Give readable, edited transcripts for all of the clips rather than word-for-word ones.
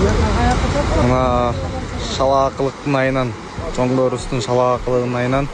Мына шалаакылыктын айынан, чоңдорубуздун шалаакылыгынын айынан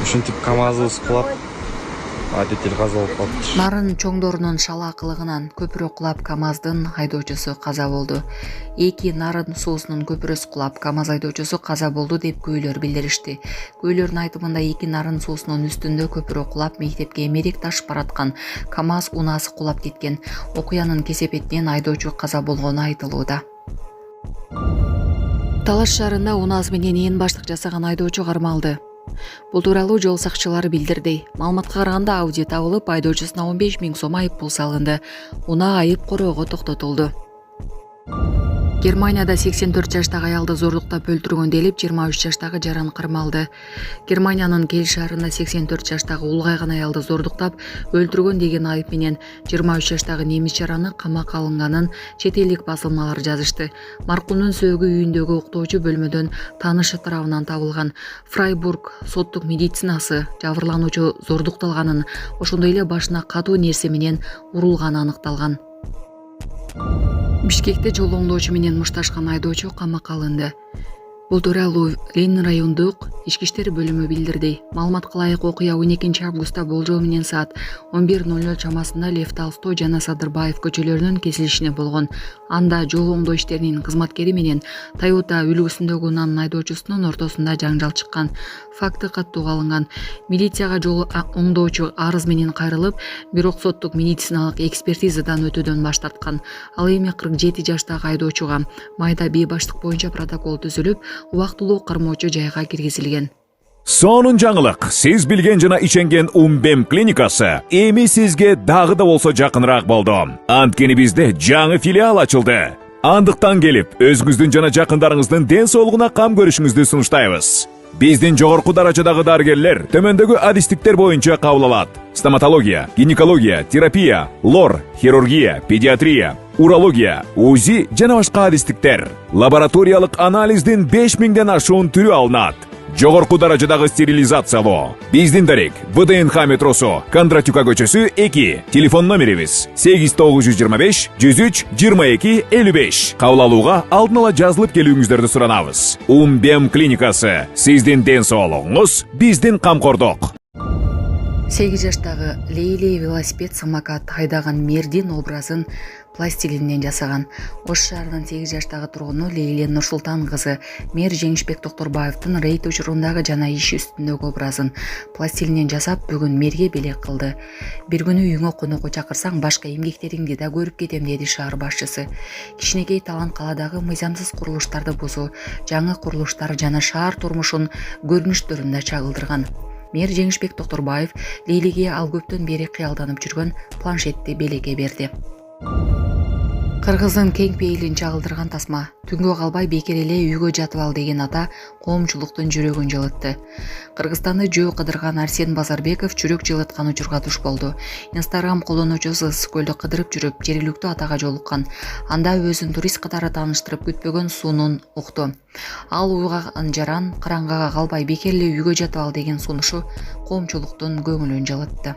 ушинтип КамАЗыбыз кулап, водитель каза болуп калыптыр. Нарын чоңдорунун шалаакылыгынан көпүрө кулап КамАЗдын айдоочусу каза болду. Эки нарын суусунун көпүрөсү кулап КамАЗ айдоочусу каза болду деп күбөлөр билдиришти. Күбөлөрдүн айтымында эки нарын суусунун үстүндө көпүрө кулап мектепке эмерек ташып бараткан КамАЗ унаасы кулап кеткен. Окуянын кесепетинен айдоочу каза болгону айтылууда. Талаш шаарында унаасы менен ээн баштык жасаган айдоочу кармалды. Бул тууралуу жол сакчылары билдирди. Маалыматка караганда Audi табылып, айдоочусуна 15 000 сом айып пул салынды. Унаа айып короого токтотулду. Германияда 84 жаштагы аялды зорлуктап өлтүргөн делип 23 жаштагы жаран кармалды. Германиянын Кель шаарында 84 жаштагы улгайган аялды зорлуктап өлтүргөн деген айып менен 23 жаштагы немис жараны камакка алынганын чет элдик басылмалар жазышты. Маркумдун сөөгү үйүндөгү уктоочу бөлмөдөн таанышы тарабынан табылган. Фрайбург соттук медицинасы жабырлануучу зордукталганын, ошондой эле башына катуу нерсе менен урулганы аныкталган. Бишкекте жол оңдоочу менен мушташкан айдоочу камакка алынды. Бул тууралуу Ленин райондук ички иштер бөлүмү билдирди. Маалыматка ылайык окуя 12 августта болжол менен саат 11:00 чамасында Лев Толстой жана Садырбаев көчөлөрүнүн кесилишине болгон. Анда жол оңдоо иштеринин кызматкери менен Toyota үлгүсүндөгү унаанын айдоочусунун ортосунда жаңжал чыккан. Факты каттууга алынган. Милицияга жол оңдоочу арыз менен кайрылып, бирок соттук медициналык экспертизадан өтүүдөн баш тарткан. Ал эми 47 жаштагы айдоочуга майда бейбаштык боюнча протокол түзүлүп, убактылуу кармоочу жайга киргизилген. Сонун жаңылык. Сиз билген жана ишенген Умбем клиникасы эми сизге дагы да болсо жакыныраак болду. Анткени бизде жаңы филиал ачылды. Андыктан келип, өзүңүздүн жана жакындарыңыздын ден соолугуна кам көрүшүңүздү сунуштайбыз. Биздин жогорку даражадагы дарыгерлер төмөндөгү адистиктер боюнча кабыл алат. Стоматология, гинекология, терапия, лор, хирургия, педиатрия, урология, УЗИ жана башка адистиктер. Лабораториялык анализдин 5000ден ашуун түрү алынат. Жогорку даражадагы стерилизациялоо. Биздин дарек ВДНХ метросу, Кондратюка көчөсү 2. Телефон номерибиз 8925 103 22 55. Кабыл алууга алдын ала жазылып келүүңүздөрдү суранабыз. Умбем клиникасы. Сиздин ден соолугуңуз, биздин камкордук. 8 жаштагы Лейли велосипед самокат айдаган мердин образын пластилинден жасаган. Ош шаарынын 8 жаштагы тургуну Лейли Нурсултан кызы мэр Жеңишбек Токторбаевдин рейд учурундагы жана иш үстүндөгү образын пластилинден жасап, бүгүн мэрге белек кылды. Бир күнү үйүңө конокко чакырсаң, башка эмгектериңди да көрүп кетем, деди шаар башчысы. Кичинекей талант каладагы мыйзамсыз курулуштарды бузуу, жаңы курулуштар жана шаар турмушун көрүнүштөрүн да чагылдырган. Мэр Жеңишбек Токторбаев Лейлиге ал көптөн бери кыялданып жүргөн планшетти белекке берди. Кыргыздын кең пейилин чагылдырган тасма. Түнгө калбай бекер эле үйгө жатып ал деген ата коомчулуктун жүрөгүн жылытты. Кыргызстанды жөө кыдырган Арсен Базарбеков жүрөк жылыткан учурга туш болду. Instagram колдонуучусу Ысык-көлдө кыдырып жүрүп, жергиликтүү атага жолуккан. Анда өзүн турист катары тааныштырып, күтпөгөн суунун укту. Ал уйган жаран караңгыга калбай бекер эле үйгө жатып ал деген сунушу коомчулуктун көңүлүн жылытты.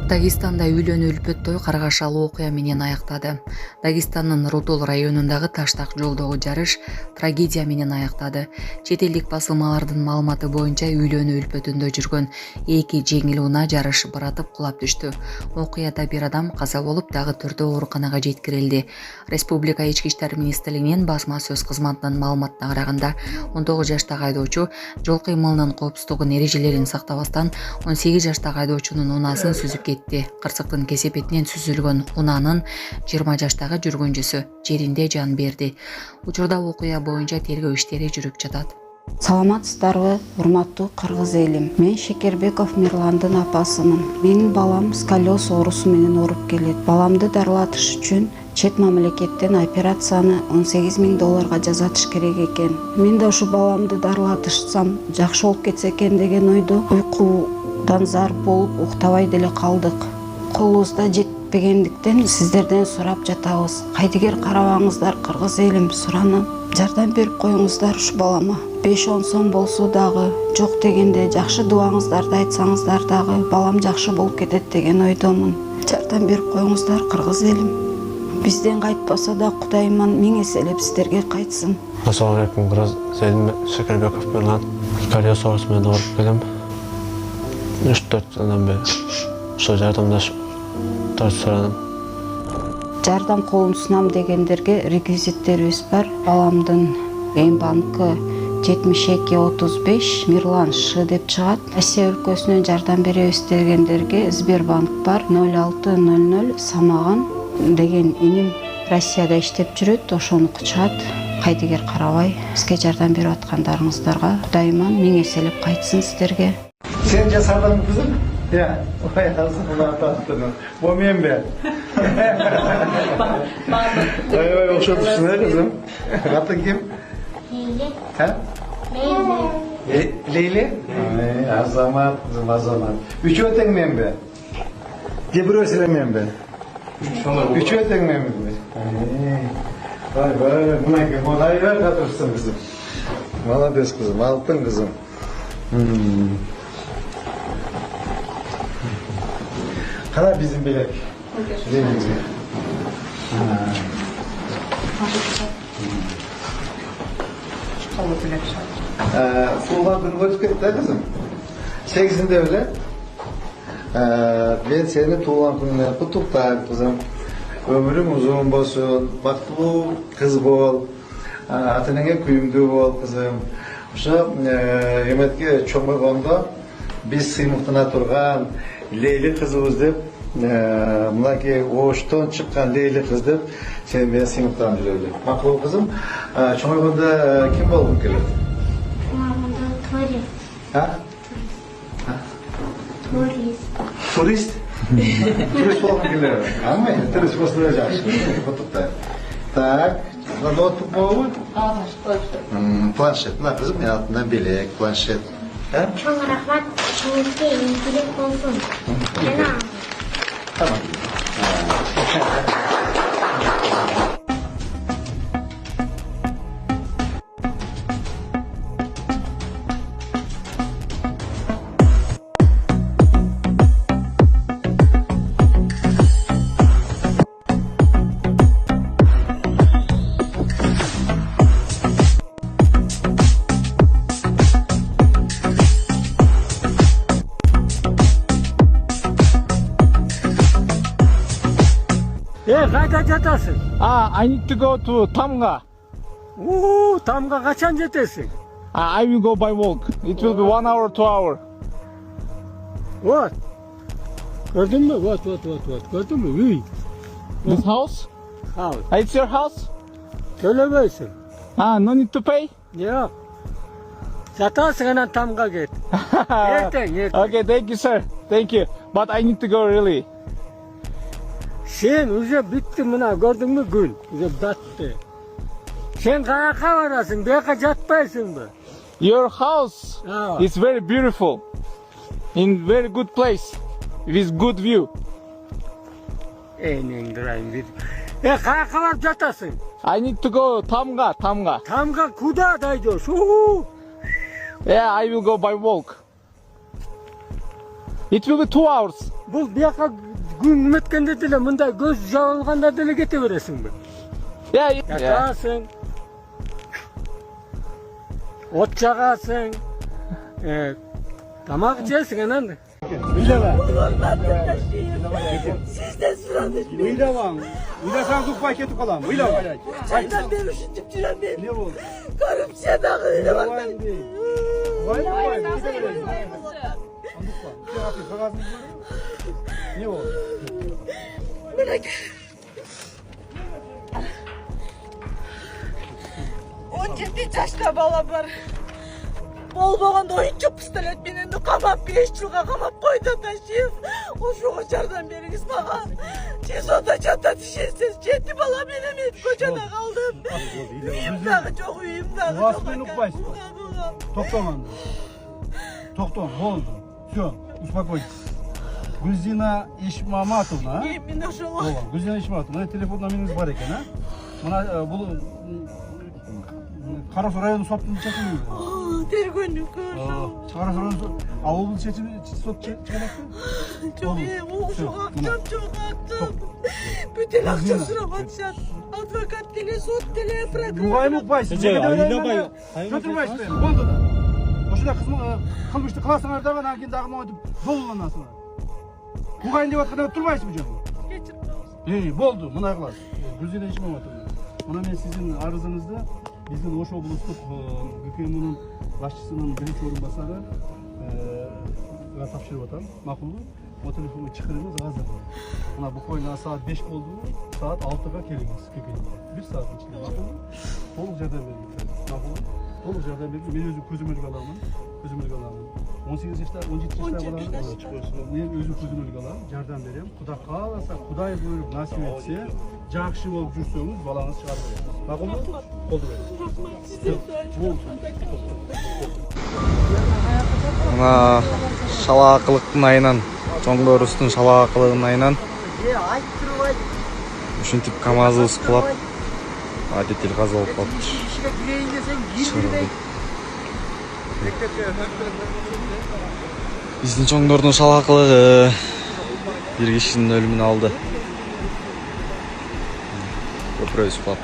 Дагестанда үйлөнүү үлпөт той каргашалуу окуя менен аяктады. Дагестандын Рутул районундагы таштак жолдогу жарыш трагедия менен аяктады. Чет элдик басылмалардын маалыматы боюнча үйлөнүү үлпөтүндө жүргөн эки жеңил унаа жарыш баратып кулап түштү. Окуяда бир адам каза болуп, дагы 4 ооруканага жеткирилди. Республика ички иштер министрлигинин басма сөз кызматынын маалыматына караганда, 19 жаштагы айдоочу жол кыймылынын коопсуздугун эрежелерин сактабастан 18 жаштагы айдоочунун унаасын сүзүп кетти. Кырсыктын кесепетинен сүзүлгөн унаанын 20 жаштагы жүргүнчүсү жеринде жан берди. Учурда окуя боюнча тергөө иштери жүрүп жатат. Саламатсыздарбы, урматтуу кыргыз элим. Мен Шекербеков Мирландын апасымын. Менин балам сколиоз оорусу менен ооруп келет. Баламды дарылатыш үчүн чет мамлекеттен операцияны $18,000 жасатыш керек экен. Мен да ушу баламды дарылатышсам жакшы болуп кетсе экен деген ойдо уйкудан зар болуп уктабай деле калдык. Колубузда жетпегендиктен сиздерден сурап жатабыз. Кайдыгер карабаңыздар кыргыз элим, суранам. Жардам берип коюңуздар ушу балама. 5-10 сом болсо дагы, жок дегенде жакшы дубаңыздарды айтсаңыздар дагы балам жакшы болуп кетет деген ойдомун. Жардам берип коюңуздар кыргыз элим. Бизден кайтпаса да Кудайыман миң эселеп сиздерге кайтсын. Ассалаумағалейкум, Сейдин Шекербеков Мирлан. Сколиоз оорусу менен ооруп келем. 3-4 жылдан бери ошо жардамдашып сурадым. Жардам колун сунам дегендерге реквизиттерибиз бар. Баламдын Эм банкы 7235 Мирлан Ш деп чыгат. Россия өлкөсүнөн жардам беребиз дегендерге Сбербанк бар 0600 Самаган деген иним Россияда иштеп жүрөт, ошонуку чыгат. Кайдыгер карабай бизге жардам берип аткандарыңыздарга Кудайыман миң эселеп кайтсын сиздерге. Sen жасадың kızım? Ya, vay ağzına taktın. Bu men be. Vay okşatmışsın ha kızım. Adın kim? Leyli. Ha? Leyli. Leyli? Azamat kızım azamat. Üçü öten men be. Gebir ösele men be. Üçü öten men be. Vay vay, buna kolay ver katırsın kızım. Malades kızım, altın kızım. Kara bizim bilek. Bilek. Sultan gün ötüp gitti kızım. 8'inde öyle. Ben seni tuğlan gününe kutluktayım kızım. Ömrüm uzun bolsun, baktlı kız bol. Atınenge kuyumdu bol kızım. Şu emetke çoğmaygonda biz sıymuktuna turgan Leyli kızımız deyip mınaki oğuştan çıkan Leyli kız deyip sen beni sıymuktан жүрөйлү. Makul kızım. Çoğmaygonda kim bolgun kelir? Çoğmaygonda turist. Ha? Turist. Turist? Turist bolgun kelir. Ama turist bolsun жақсы. Kutluktayım. Так, ноутбук болуп? Планшет. Мына кызым менин алтымдан белек, планшет. Чоң рахмат. Чоңузге ийгилик болсун. Жана. Tamam. Kayda jatasın? I need to go to Tamga. Tamga kaçan jetesin? I will go by walk. It will be 1 hour, 2 hour. What? Gördün mü? What? Gördün mü? Uy. This house? House. It's your house? Söylemeysin. No need to pay? Yok. Jatasın hemen Tamga git. Erten. Okay, thank you, sir. Thank you. But I need to go really. Sen уже bitti mına gördün mü gün? Уже battı. Sen kayaka varasın, beyaka jatpaysın mı? Your house Ah. is very beautiful. In very good place. With good view. Enen durayım bir. Kayaka var jatasın. I need to go Tamga. Tamga kuda daydı. Yeah, I will go by walk. It will be 2 hours. Bu beyaka gün metkende dile mında göz jabılganda dile gete veresin mi? Yeah. Yatasın. Ot çağasın. Tamak içersin anan. Sizden sıradın. Uylaman. Uylasan tutma ketu kalan. Uylaman. Çaydan beri üşütüp duran ben. Ne oldu? Karım çaydan öyle bak ben. Vay. Ne oldu? Merak. 17 yaşta balam var. Bol bolganda oyuncu pistolet menен kamap 5 жылга kamap koydu taşıyıp. Oşu koçardan beriңiz bana. Siz onda çata düşersiniz. Jetti bala menem koçada kaldım. Uyumдағы çok uyumдағы. Уақытын ұқпайсыз. Тоқтаман. Тоқтам, болды. Все, успокойтесь. Гүлзина Ишмаматовна. Мен ошол. Гүлзина Ишмаматовна. Мына телефон номеріңіз бар екен, Мына бұл Қарасу районы соттың чекімі. тергөөнүкү ошо. Чыгара салам. Ауылдун чечими сот чыгарат. Жок, ошо акчам жок, акчам. Бүтүн акча сурап атышат. Адвокат деле, сот деле, прокурор. Бугай укпайсыз. Айнабай. Чотурбайсыз. Болду да. Ошондой кылмышты кыласыңар дагы анан кийин дагы монтип болуланасыңар. Бугайын деп атканда турбайсызбы жок? Болду, мындай кыласыз. Көзүнө ишим болуп атат. Мына мен сиздин арызыңызды биздин Ош облустук ГКМнын башчысынын биринчи орун басары тапшырып атам. Макулбу? О телефонго чакырыңыз азыр. Мына буквально саат 5 болду. Саат 6га келиңиз ГКМге. 1 саат ичинде макулбу? Толук жардам бериңиз. Макулбу? Толук жардам бериңиз. Мен өзүм көзөмөлгө аламын. 18 жашта, 17 жашта баланы мен өзүм көзөмөлгө алам, жардам берем. Кудай кааласа, Кудай буйруп насип этсе, жакшы болуп жүрсөңүз, балаңыз чыгарып берет. Макулбу? Колду бериңиз. Мына шалаакылыктын айынан, чоңдорубуздун шалаакылыгынын айынан ушинтип КамАЗыбыз кулап, водитель каза болуп калыптыр. Биздин чоңдордун шалаакылыгы бир кишинин өлүмүн алды. Көпүрө үсүп калып.